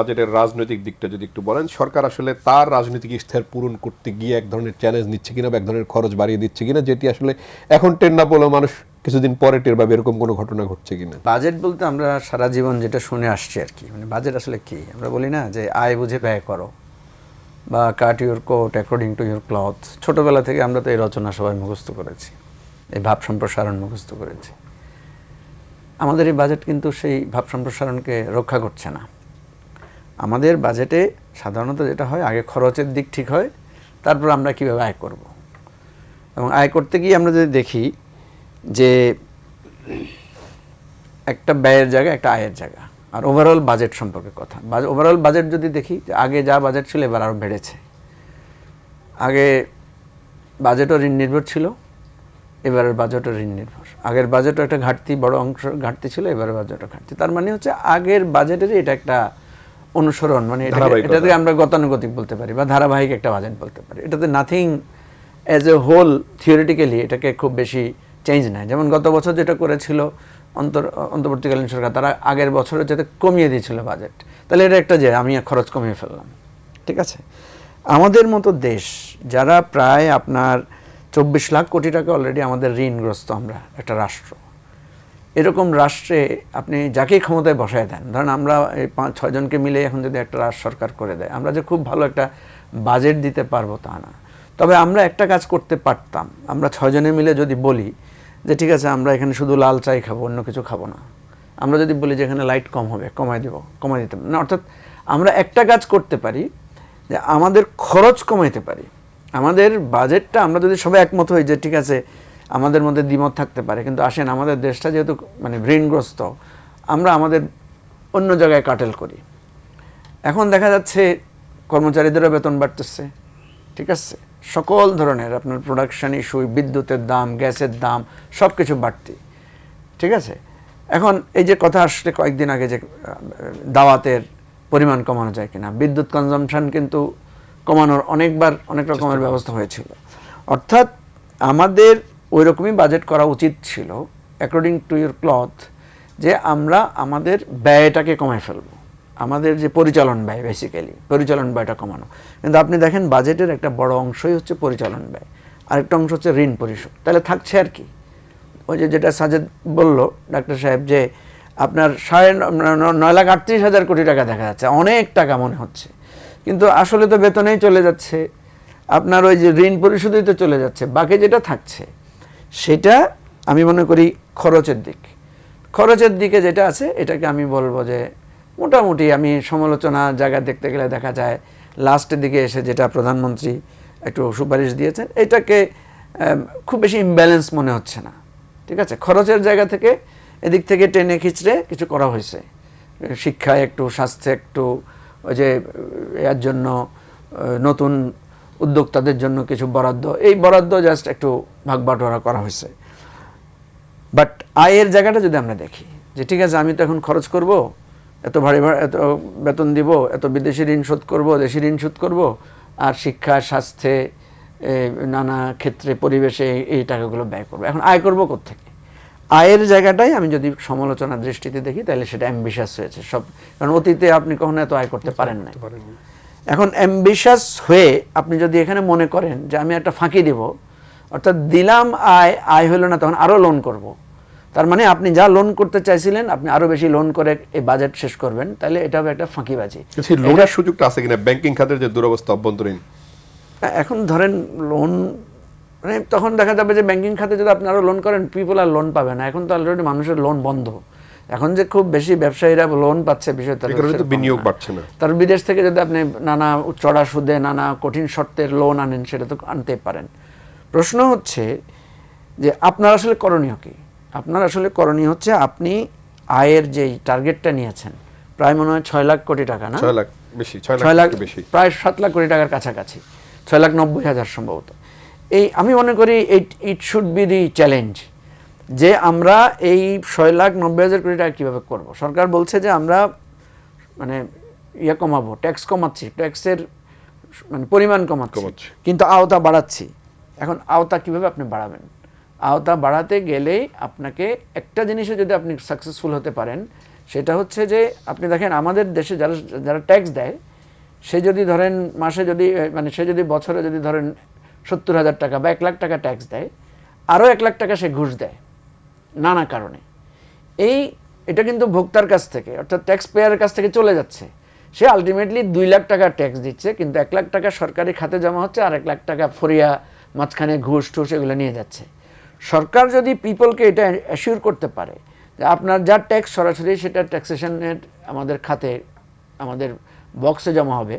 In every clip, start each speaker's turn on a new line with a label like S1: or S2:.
S1: বাজেটের রাজনৈতিক দিকটা যদি একটু বলেন, সরকার আসলে তার রাজনৈতিক ইশতেহার পূরণ করতে গিয়ে এক ধরনের চ্যালেঞ্জ নিচ্ছে কিনা বা এক ধরনের খরচ বাড়িয়ে দিচ্ছে কিনা, যেটি আসলে এখন টের না বলেও মানুষ কিছুদিন পরে টের পাবে, এরকম কোনো ঘটনা ঘটছে কিনা?
S2: বাজেট বলতে আমরা সারা জীবন যেটা শুনে আসছি আর কি, মানে বাজেট আসলে কি, আমরা বলি না যে আয় বুঝে ব্যয় করো বা cut your coat according to your cloth. ছোটোবেলা থেকে আমরা তো এই রচনা সবাই মুখস্থ করেছি, এই ভাব সম্প্রসারণ মুখস্থ করেছি। আমাদের এই বাজেট কিন্তু সেই ভাব সম্প্রসারণকে রক্ষা করছে না। আমাদের বাজেটে সাধারণত যেটা হয়, আগে খরচের দিক ঠিক হয়, তারপর আমরা কীভাবে আয় করব। এবং আয় করতে গিয়ে আমরা যদি দেখি যে একটা ব্যয়ের জায়গা, একটা আয়ের জায়গা, আর ওভারঅল বাজেট সম্পর্কে কথা। ওভারঅল বাজেট যদি দেখি, যে আগে যা বাজেট ছিল এবার আরও বেড়েছে। আগে বাজেটও ঋণ নির্ভর ছিল, এবারের বাজেটও ঋণ নির্ভর। আগের বাজেটও একটা ঘাটতি, বড় অংশ ঘাটতি ছিল, এবারের বাজেটও ঘাটতি। তার মানে হচ্ছে আগের বাজেটেরই এটা একটা অনুসরণ, মানে এটাতে আমরা গতানুগতিক বলতে পারি বা ধারাবাহিক একটা বাজেট বলতে পারি। এটাতে nothing as a whole theoretically এটাকে খুব বেশি চেঞ্জ নেয়। যেমন গত বছর যেটা করেছিল অন্তর্বর্তীকালীন সরকার, তারা আগের বছরে যাতে কমিয়ে দিয়েছিল বাজেট, তাহলে এটা একটা যে আমি খরচ কমিয়ে ফেললাম, ঠিক আছে। আমাদের মতো দেশ যারা প্রায় আপনার 24 লাখ কোটি টাকা অলরেডি আমাদের ঋণগ্রস্ত, আমরা একটা রাষ্ট্র, এরকম রাষ্ট্রে আপনি যাকেই ক্ষমতায় বসায় দেন, ধরেন আমরা এই 5-6 জনকে মিলে এখন যদি একটা রাষ্ট্র সরকার করে দেয়, আমরা যে খুব ভালো একটা বাজেট দিতে পারবো তা না। তবে আমরা একটা কাজ করতে পারতাম, আমরা 6 জনে মিলে যদি বলি যে ঠিক আছে আমরা এখানে শুধু লাল চাই খাবো, অন্য কিছু খাবো না, আমরা যদি বলি যে এখানে লাইট কম হবে, কমাই দিতে না, অর্থাৎ আমরা একটা কাজ করতে পারি যে আমাদের খরচ কমাইতে পারি। আমাদের বাজেটটা আমরা যদি সবাই একমত হই যে ঠিক আছে, আমাদের মধ্যে দ্বিমত থাকতে পারে, কিন্তু আসেন আমাদের দেশটা যেহেতু মানে ঋণগ্রস্ত, আমরা আমাদের অন্য জায়গায় কাটেল করি। এখন দেখা যাচ্ছে কর্মচারীদেরও বেতন বাড়তেছে, ঠিক আছে, সকল ধরনের আপনার প্রোডাকশন ইস্যু, বিদ্যুতের দাম, গ্যাসের দাম, সব কিছু বাড়তি, ঠিক আছে। এখন এই যে কথা আসলে কয়েকদিন আগে যে দাওয়াতের পরিমাণ কমানো যায় কিনা, বিদ্যুৎ কনজামশন কিন্তু কমানোর অনেকবার অনেক রকমের ব্যবস্থা হয়েছিল। অর্থাৎ আমাদের ওই রকমই বাজেট করা উচিত ছিল অ্যাকর্ডিং টু ইউর ক্লথ, যে আমরা আমাদের ব্যয়টাকে কমায় ফেলবো, আমাদের যে পরিচালন ব্যয়, বেসিক্যালি পরিচালন ব্যয়টা কমানো। কিন্তু আপনি দেখেন বাজেটের একটা বড় অংশই হচ্ছে পরিচালন ব্যয়, আরেকটা অংশ হচ্ছে ঋণ পরিশোধ। তাহলে থাকছে আর কি, ওই যে যেটা সাজেদ বলল ডাক্তার সাহেব, যে আপনার 9,38,000 কোটি টাকা দেখা যাচ্ছে, অনেক টাকা মনে হচ্ছে, কিন্তু আসলে তো বেতনেই চলে যাচ্ছে, আপনার ওই যে ঋণ পরিশোধই তো চলে যাচ্ছে। বাকি যেটা থাকছে সেটা আমি মনে করি খরচের দিক। খরচের দিকে যেটা আছে এটাকে আমি বলবো যে মোটামুটি, আমি সমালোচনা জায়গা দেখতে গেলে দেখা যায় লাস্টের দিকে এসে যেটা প্রধানমন্ত্রী একটু সুপারিশ দিয়েছেন, এটাকে খুব বেশি ইমব্যালেন্স মনে হচ্ছে না, ঠিক আছে। খরচের জায়গা থেকে এদিক থেকে টেনে খিচড়ে কিছু করা হয়েছে, শিক্ষায় একটু, স্বাস্থ্যে একটু, ওই যে এর জন্য নতুন উদ্যোক্তাদের জন্য কিছু বরাদ্দ, এই বরাদ্দ জাস্ট একটু ভাগ বাটোয়ারা করা হয়েছে। বাট আয়ের জায়গাটা যদি আমরা দেখি যে ঠিক আছে, আমি তো এখন খরচ করব, এত ভারী এত বেতন দিব, এত বিদেশি ঋণ শোধ করব, দেশি ঋণ শোধ করব, আর শিক্ষা, স্বাস্থ্যে, নানা ক্ষেত্রে, পরিবেশে এই টাকাগুলো ব্যয় করবো। এখন আয় করবো কোত্থেকে? আয়ের জায়গাটাই আমি যদি সমালোচনার দৃষ্টিতে দেখি, তাহলে সেটা অ্যাম্বিশাস হয়েছে সব, কারণ অতীতে আপনি কখনো এত আয় করতে পারেন না। এখন অ্যাম্বিশাস হয়ে আপনি যদি এখানে মনে করেন যে আমি একটা ফাঁকি দেব, অর্থাৎ দিলাম আয় হলো না, তখন আরও লোন করব, তার মানে আপনি যা লোন করতে চাইছিলেন আপনি আরও বেশি লোন করে এই বাজেট শেষ করবেন, তাহলে এটা হবে একটা ফাঁকিবাজি।
S1: লোনের সুযোগটা আছে কিনা ব্যাংকিং খাতের যে দুরবস্থা অভ্যন্তরীণ?
S2: এখন ধরেন লোন, মানে তখন দেখা যাবে যে ব্যাংকিং খাতে যদি আপনি আরও লোন করেন, পিপল আর লোন পাবে না। এখন তো অলরেডি মানুষের লোন বন্ধ। এখন যে খুব বেশি ব্যবসায়ীরা লোন পাচ্ছে, বিষয়টা
S1: বিনিয়োগ বাড়ছে না।
S2: তার বিদেশ থেকে যদি আপনি নানা চড়া সুদে, নানা কঠিন শর্তের লোন আনেন, সেটা তো আনতে পারেন। প্রশ্ন হচ্ছে যে আপনার আসলে করণীয় কি? আপনার আসলে করণীয় হচ্ছে, আপনি আয়ের যেই টার্গেটটা নিয়েছেন, প্রায় মনে হয় 6 লাখ কোটি টাকা, না
S1: 6 লাখ বেশি, 6 লাখ বেশি,
S2: প্রায় 7 লাখ কোটি টাকার কাছাকাছি, 6,90,000 সম্ভবত। এই আমি মনে করি it should be the challenge, যে আমরা এই 6,90,000 কোটি টাকা কীভাবে করব। সরকার বলছে যে আমরা মানে কমাবো, ট্যাক্স কমাচ্ছি, ট্যাক্সের মানে পরিমাণ কমাচ্ছি, কিন্তু আওতা বাড়াচ্ছি। এখন আওতা কিভাবে আপনি বাড়াবেন? আওতা বাড়াতে গেলেই আপনাকে একটা জিনিসে যদি আপনি সাকসেসফুল হতে পারেন, সেটা হচ্ছে যে আপনি দেখেন আমাদের দেশে যারা যারা ট্যাক্স দেয়, সে যদি ধরেন মাসে যদি মানে সে যদি বছরে যদি ধরেন 70,000 টাকা বা 1 লাখ টাকা ট্যাক্স দেয়, আরও 1 লাখ টাকা সে ঘুষ দেয় নানা কারণে। এটা কিন্তু ভোক্তার কাছ থেকে অর্থাৎ ট্যাক্স পেয়ারের কাছ থেকে চলে যাচ্ছে। সে আলটিমেটলি 2 লাখ টাকা ট্যাক্স দিচ্ছে, কিন্তু 1 লাখ টাকা সরকারি খাতে জমা হচ্ছে, আর 1 লাখ টাকা ফরিয়া মাঝখানে ঘুষ টুস এগুলো নিয়ে যাচ্ছে। সরকার যদি পিপলকে এটা অ্যাসিওর করতে পারে যে আপনার যা ট্যাক্স সরাসরি সেটা ট্যাক্সেশনের আমাদের খাতে আমাদের বক্সে জমা হবে,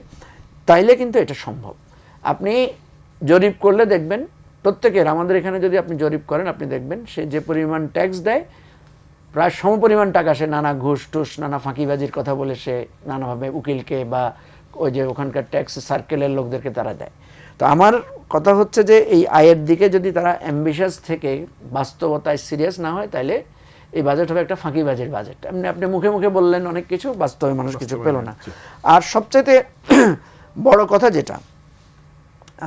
S2: তাইলে কিন্তু এটা সম্ভব। আপনি জরিপ করলে দেখবেন প্রত্যেকের, আমাদের এখানে যদি আপনি জরিপ করেন আপনি দেখবেন সে যে পরিমাণ ট্যাক্স দেয় প্রায় সমপরিমাণ টাকা সে নানা ঘুষ টুস নানা ফাঁকিবাজির কথা বলে সে নানাভাবে উকিলকে বা ওই যে ওখানকার ট্যাক্স সার্কেলের লোকদেরকে তারা দেয়। তো আমার কথা হচ্ছে যে এই আয়ের দিকে যদি তারা অ্যাম্বিশাস থেকে বাস্তবতায় সিরিয়াস না হয়, তাহলে এই বাজেট হবে একটা ফাঁকিবাজির বাজেট। আপনি মুখে মুখে বললেন অনেক কিছু, বাস্তবে মানুষ কিছু পেল না। আর সবচাইতে বড় কথা যেটা,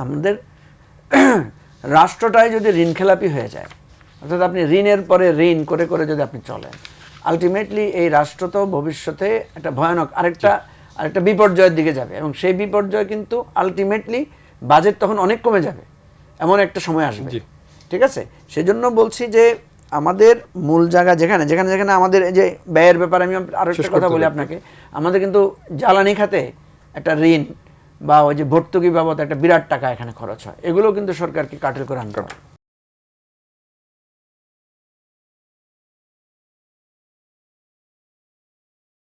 S2: আমাদের রাষ্ট্রটাই যদি ঋণ খেলাপি হয়ে যায়, অর্থাৎ আপনি ঋণের পরে ঋণ করে করে যদি আপনি চলেন, আলটিমেটলি এই রাষ্ট্র তো ভবিষ্যতে একটা ভয়ানক আরেকটা বিপর্যয়ের দিকে যাবে, এবং সেই বিপর্যয় কিন্তু আলটিমেটলি বাজেট তখন অনেক কমে যাবে, এমন একটা সময় আসবে। ঠিক আছে, সেজন্য বলছি যে আমাদের মূল জায়গা যেখানে যেখানে যেখানে আমাদের এই যে ব্যয়ের ব্যাপারে আমি আরো একটা কথা বলি আপনাকে, আমাদের কিন্তু জ্বালানি খাতে একটা ঋণ বা ওই যে ভর্তুকি বাবদ একটা বিরাট টাকা এখানে খরচ হয়, এগুলো কিন্তু সরকারকে কাটেল করে আনতে হবে।